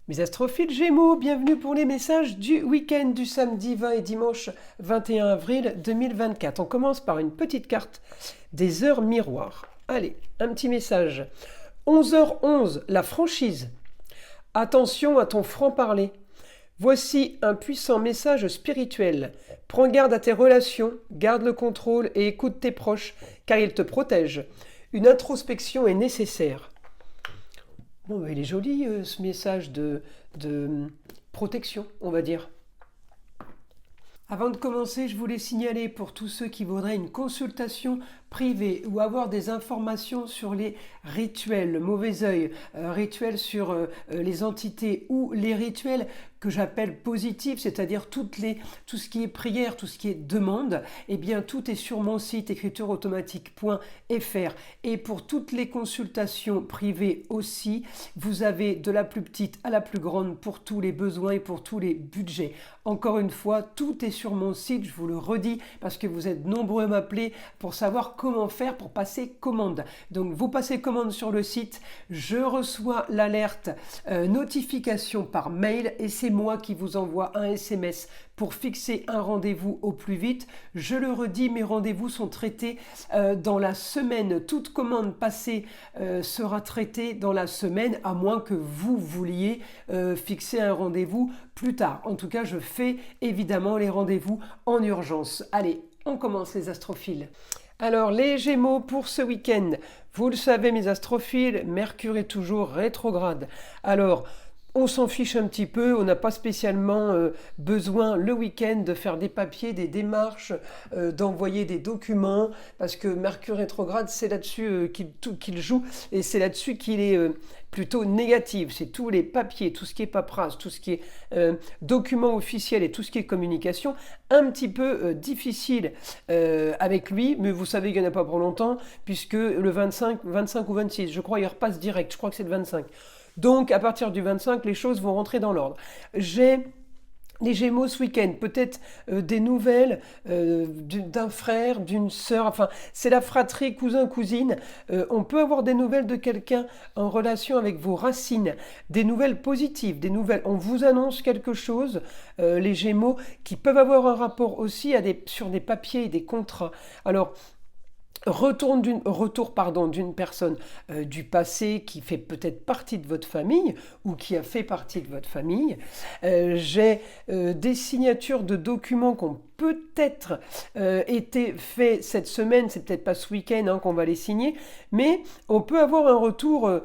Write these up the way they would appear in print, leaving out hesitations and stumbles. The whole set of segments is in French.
Mes astrophiles Gémeaux, bienvenue pour les messages du week-end du samedi 20 et dimanche 21 avril 2024. On commence par une petite carte des heures miroirs. Allez, un petit message. 11h11, la franchise. Attention à ton franc-parler. Voici un puissant message spirituel. Prends garde à tes relations, garde le contrôle et écoute tes proches, car ils te protègent. Une introspection est nécessaire. Bon, il est joli ce message de protection, on va dire. Avant de commencer, je voulais signaler pour tous ceux qui voudraient une consultation privée ou avoir des informations sur les rituels, le mauvais œil, rituels sur les entités ou les rituels que j'appelle positifs, c'est-à-dire tout ce qui est prière, tout ce qui est demande, eh bien tout est sur mon site écritureautomatique.fr. Et pour toutes les consultations privées aussi, vous avez de la plus petite à la plus grande pour tous les besoins et pour tous les budgets. Encore une fois, tout est sur mon site, je vous le redis, parce que vous êtes nombreux à m'appeler pour savoir comment faire pour passer commande. Donc vous passez commande sur le site, je reçois l'alerte notification par mail et c'est moi qui vous envoie un SMS pour fixer un rendez-vous au plus vite. Je le redis, mes rendez-vous sont traités dans la semaine. Toute commande passée sera traitée dans la semaine, à moins que vous vouliez fixer un rendez-vous plus tard. En tout cas, je fais évidemment les rendez-vous en urgence. Allez, on commence les astrophiles. Alors, les Gémeaux pour ce week-end. Vous le savez, mes astrophiles, Mercure est toujours rétrograde. Alors, on s'en fiche un petit peu, on n'a pas spécialement besoin le week-end de faire des papiers, des démarches, d'envoyer des documents, parce que Mercure rétrograde, c'est là-dessus qu'il joue, et c'est là-dessus qu'il est plutôt négatif. C'est tous les papiers, tout ce qui est paperasse, tout ce qui est documents officiels et tout ce qui est communication, un petit peu difficile avec lui, mais vous savez qu'il n'y en a pas pour longtemps, puisque le 25 ou 26, je crois, il repasse direct, je crois que c'est le 25. Donc, à partir du 25, les choses vont rentrer dans l'ordre. J'ai les Gémeaux ce week-end, peut-être des nouvelles d'un frère, d'une sœur, enfin, c'est la fratrie cousin-cousine. On peut avoir des nouvelles de quelqu'un en relation avec vos racines, des nouvelles positives, des nouvelles. On vous annonce quelque chose, les Gémeaux, qui peuvent avoir un rapport aussi sur des papiers et des contrats. Alors, retour d'une personne du passé qui fait peut-être partie de votre famille ou qui a fait partie de votre famille. J'ai des signatures de documents qui ont peut-être été faits cette semaine, c'est peut-être pas ce week-end qu'on va les signer, mais on peut avoir un retour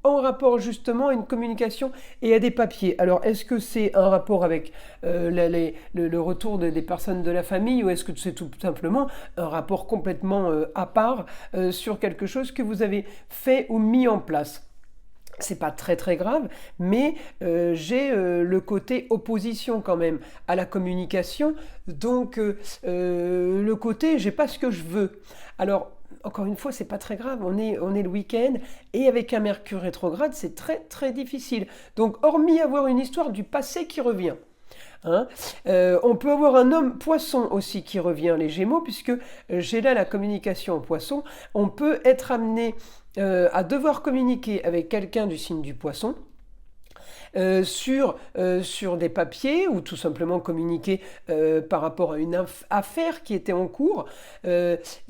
en rapport justement à une communication et à des papiers. Alors, est-ce que c'est un rapport avec le retour des personnes de la famille ou est-ce que c'est tout simplement un rapport complètement à part sur quelque chose que vous avez fait ou mis en place? C'est pas très très grave, mais j'ai le côté opposition quand même à la communication, donc le côté j'ai pas ce que je veux. Alors encore une fois, c'est pas très grave, on est le week-end et avec un Mercure rétrograde, c'est très très difficile. Donc hormis avoir une histoire du passé qui revient. On peut avoir un homme poisson aussi qui revient, les Gémeaux, puisque j'ai là la communication en poisson. On peut être amené à devoir communiquer avec quelqu'un du signe du poisson. Sur des papiers ou tout simplement communiquer par rapport à une affaire qui était en cours,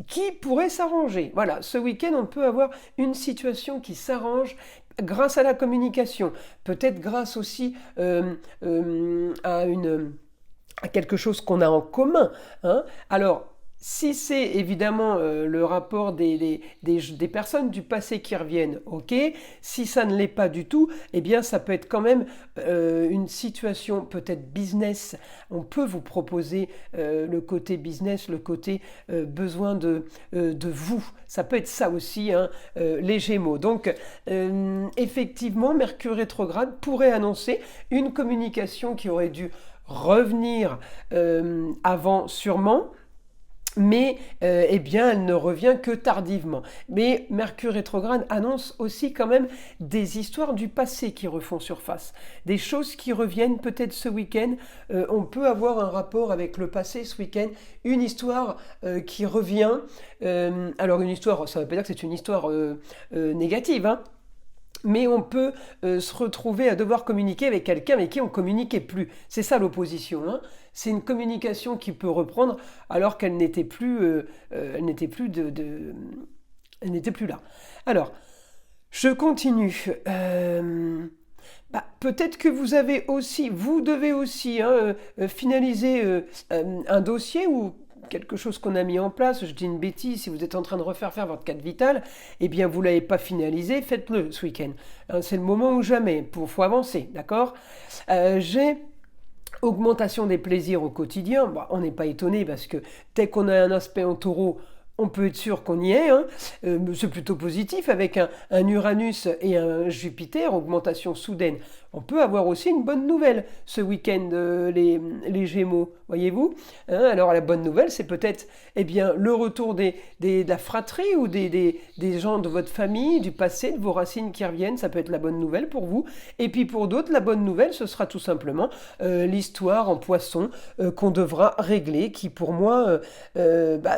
qui pourrait s'arranger. Voilà, ce week-end, on peut avoir une situation qui s'arrange grâce à la communication, peut-être grâce aussi à quelque chose qu'on a en commun. Alors, si c'est évidemment le rapport des personnes du passé qui reviennent, ok. Si ça ne l'est pas du tout, eh bien ça peut être quand même une situation peut-être business. On peut vous proposer le côté business, le côté besoin de vous. Ça peut être ça aussi, les Gémeaux. Donc effectivement, Mercure rétrograde pourrait annoncer une communication qui aurait dû revenir avant sûrement, mais eh bien, elle ne revient que tardivement. Mais Mercure rétrograde annonce aussi quand même des histoires du passé qui refont surface, des choses qui reviennent peut-être ce week-end. On peut avoir un rapport avec le passé ce week-end, une histoire qui revient. Alors une histoire, ça ne veut pas dire que c'est une histoire négative, mais on peut se retrouver à devoir communiquer avec quelqu'un avec qui on ne communiquait plus. C'est ça l'opposition, hein. C'est une communication qui peut reprendre alors qu'elle n'était plus, elle n'était plus elle n'était plus là. Alors, je continue. Peut-être que vous avez aussi, vous devez aussi hein, finaliser un dossier ou quelque chose qu'on a mis en place. Je dis une bêtise, si vous êtes en train de refaire faire votre carte vitale, eh bien vous ne l'avez pas finalisé, faites-le ce week-end. Hein, c'est le moment ou jamais, faut avancer, d'accord. J'ai augmentation des plaisirs au quotidien. Bon, on n'est pas étonné parce que dès qu'on a un aspect en taureau, on peut être sûr qu'on y est, hein. C'est plutôt positif avec un Uranus et un Jupiter, augmentation soudaine. On peut avoir aussi une bonne nouvelle ce week-end, les Gémeaux, voyez-vous, hein. Alors la bonne nouvelle, c'est peut-être eh bien, le retour de la fratrie ou des gens de votre famille, du passé, de vos racines qui reviennent, ça peut être la bonne nouvelle pour vous. Et puis pour d'autres, la bonne nouvelle, ce sera tout simplement l'histoire en poisson qu'on devra régler, qui pour moi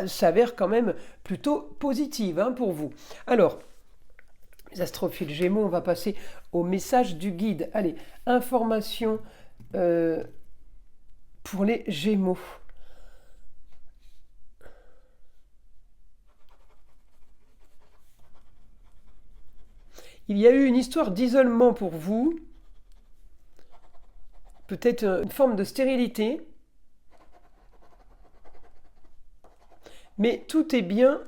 s'avère quand même plutôt positive hein, pour vous. Alors, les astrophiles Gémeaux, on va passer au message du guide. Allez, information pour les Gémeaux. Il y a eu une histoire d'isolement pour vous, peut-être une forme de stérilité, mais tout est bien.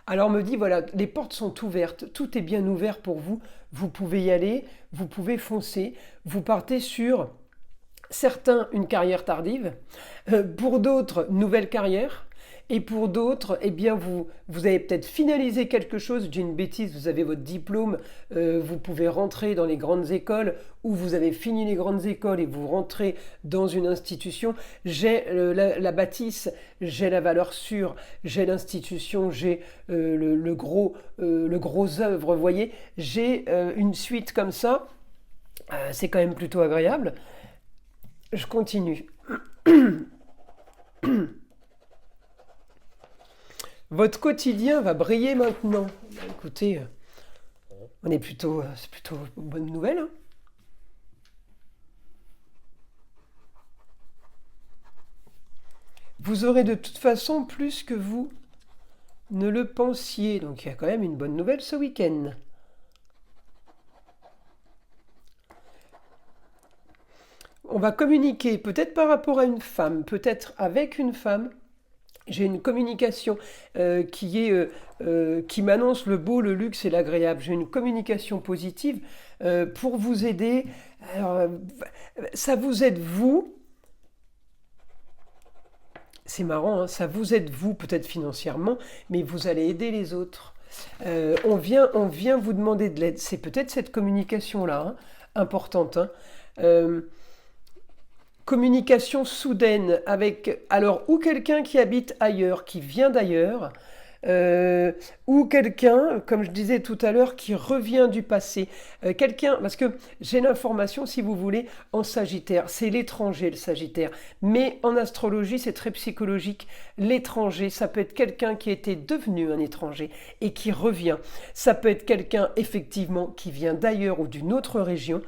Alors on me dit, voilà, les portes sont ouvertes, tout est bien ouvert pour vous, vous pouvez y aller, vous pouvez foncer, vous partez sur certains une carrière tardive, pour d'autres nouvelle carrière, et pour d'autres, eh bien vous avez peut-être finalisé quelque chose, je dis une bêtise, vous avez votre diplôme, vous pouvez rentrer dans les grandes écoles, ou vous avez fini les grandes écoles et vous rentrez dans une institution. J'ai la bâtisse, j'ai la valeur sûre, j'ai l'institution, j'ai le gros œuvre, vous voyez, j'ai une suite comme ça, c'est quand même plutôt agréable. Je continue. Votre quotidien va briller maintenant. Écoutez, c'est plutôt une bonne nouvelle. Hein. Vous aurez de toute façon plus que vous ne le pensiez. Donc il y a quand même une bonne nouvelle ce week-end. On va communiquer peut-être par rapport à une femme, peut-être avec une femme. J'ai une communication qui m'annonce le beau, le luxe et l'agréable. J'ai une communication positive pour vous aider. Alors, ça vous aide vous. C'est marrant, hein, ça vous aide vous peut-être financièrement, mais vous allez aider les autres. On vient vous demander de l'aide. C'est peut-être cette communication-là, hein, importante. Hein. Communication soudaine avec alors ou quelqu'un qui habite ailleurs, qui vient d'ailleurs, ou quelqu'un, comme je disais tout à l'heure, qui revient du passé. Quelqu'un, parce que j'ai l'information, si vous voulez, en Sagittaire, c'est l'étranger le Sagittaire, mais en astrologie c'est très psychologique. L'étranger, ça peut être quelqu'un qui était devenu un étranger et qui revient. Ça peut être quelqu'un effectivement qui vient d'ailleurs ou d'une autre région.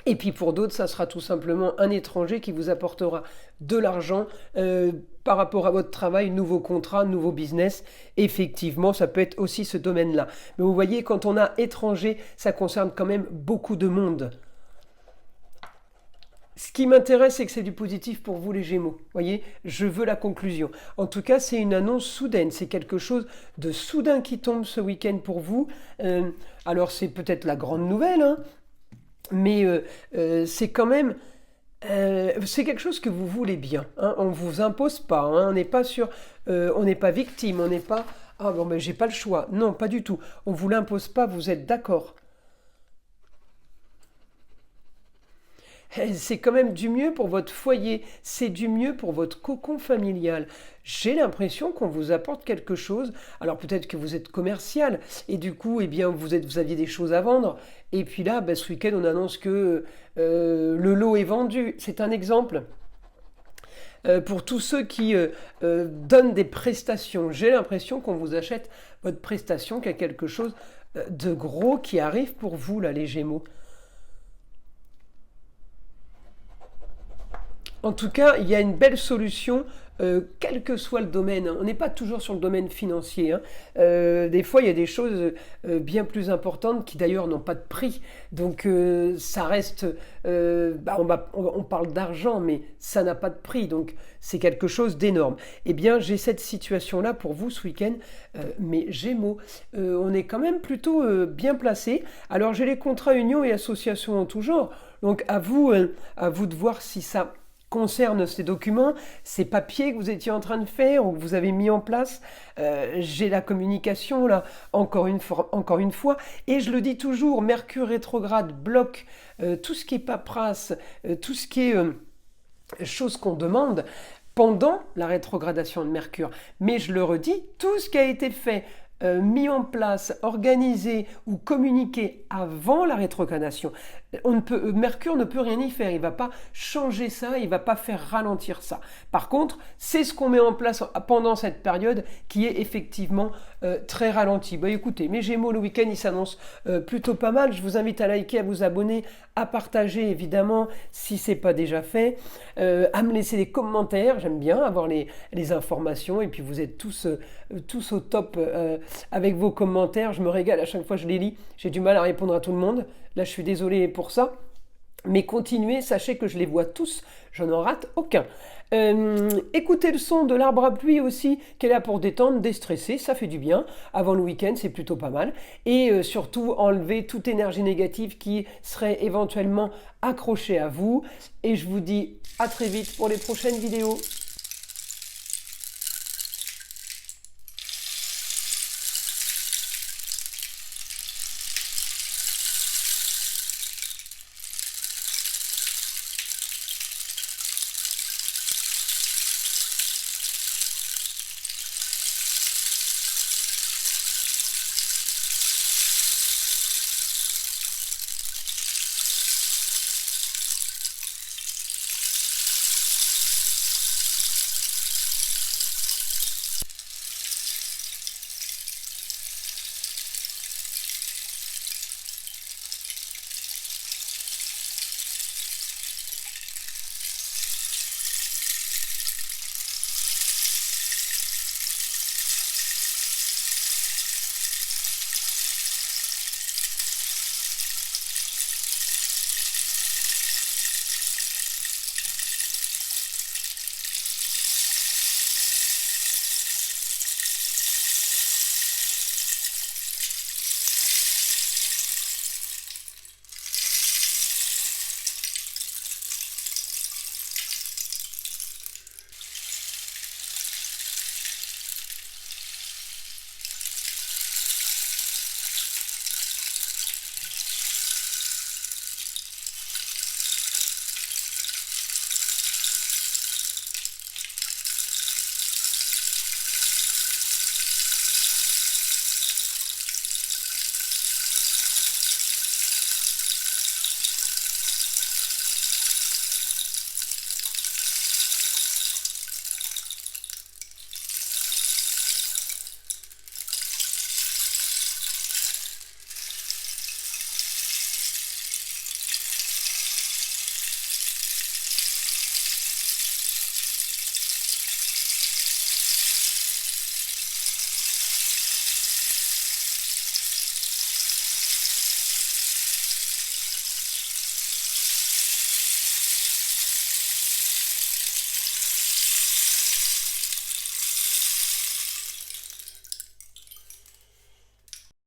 Et puis pour d'autres, ça sera tout simplement un étranger qui vous apportera de l'argent par rapport à votre travail, nouveau contrat, nouveau business. Effectivement, ça peut être aussi ce domaine-là. Mais vous voyez, quand on a étranger, ça concerne quand même beaucoup de monde. Ce qui m'intéresse, c'est que c'est du positif pour vous les Gémeaux. Vous voyez, je veux la conclusion. En tout cas, c'est une annonce soudaine. C'est quelque chose de soudain qui tombe ce week-end pour vous. Alors, c'est peut-être la grande nouvelle, hein. Mais c'est quand même, c'est quelque chose que vous voulez bien. Hein, on ne vous impose pas. Hein, on n'est pas on n'est pas victime. On n'est pas ah bon mais j'ai pas le choix. Non, pas du tout. On vous l'impose pas. Vous êtes d'accord. C'est quand même du mieux pour votre foyer, c'est du mieux pour votre cocon familial. J'ai l'impression qu'on vous apporte quelque chose. Alors peut-être que vous êtes commercial et du coup, eh bien, vous aviez des choses à vendre. Et puis là, ce week-end, on annonce que le lot est vendu. C'est un exemple. Pour tous ceux qui donnent des prestations, j'ai l'impression qu'on vous achète votre prestation, qu'il y a quelque chose de gros qui arrive pour vous, là, les Gémeaux. En tout cas, il y a une belle solution, quel que soit le domaine, hein. On n'est pas toujours sur le domaine financier, hein. Des fois, il y a des choses bien plus importantes qui d'ailleurs n'ont pas de prix. Donc, ça reste... on parle d'argent, mais ça n'a pas de prix. Donc, c'est quelque chose d'énorme. Eh bien, j'ai cette situation-là pour vous ce week-end. Mais Gémeaux, on est quand même plutôt bien placé. Alors, j'ai les contrats unions et associations en tout genre. Donc, à vous de voir si ça concerne ces documents, ces papiers que vous étiez en train de faire ou que vous avez mis en place. J'ai la communication là, encore une fois, et je le dis toujours, Mercure rétrograde bloque tout ce qui est paperasse, tout ce qui est chose qu'on demande pendant la rétrogradation de Mercure. Mais je le redis, tout ce qui a été fait, mis en place, organisé ou communiqué avant la rétrogradation, Mercure ne peut rien y faire, il ne va pas changer ça, il ne va pas faire ralentir ça. Par contre, c'est ce qu'on met en place pendant cette période qui est effectivement très ralenti. Bah, écoutez, mes Gémeaux, le week-end, il s'annonce plutôt pas mal. Je vous invite à liker, à vous abonner, à partager évidemment si ce n'est pas déjà fait, à me laisser des commentaires, j'aime bien avoir les informations, et puis vous êtes tous au top avec vos commentaires, je me régale à chaque fois que je les lis, j'ai du mal à répondre à tout le monde. Là, je suis désolée pour ça. Mais continuez, sachez que je les vois tous, je n'en rate aucun. Écoutez le son de l'arbre à pluie aussi, qui est là pour détendre, déstresser, ça fait du bien. Avant le week-end, c'est plutôt pas mal. Et surtout, enlever toute énergie négative qui serait éventuellement accrochée à vous. Et je vous dis à très vite pour les prochaines vidéos.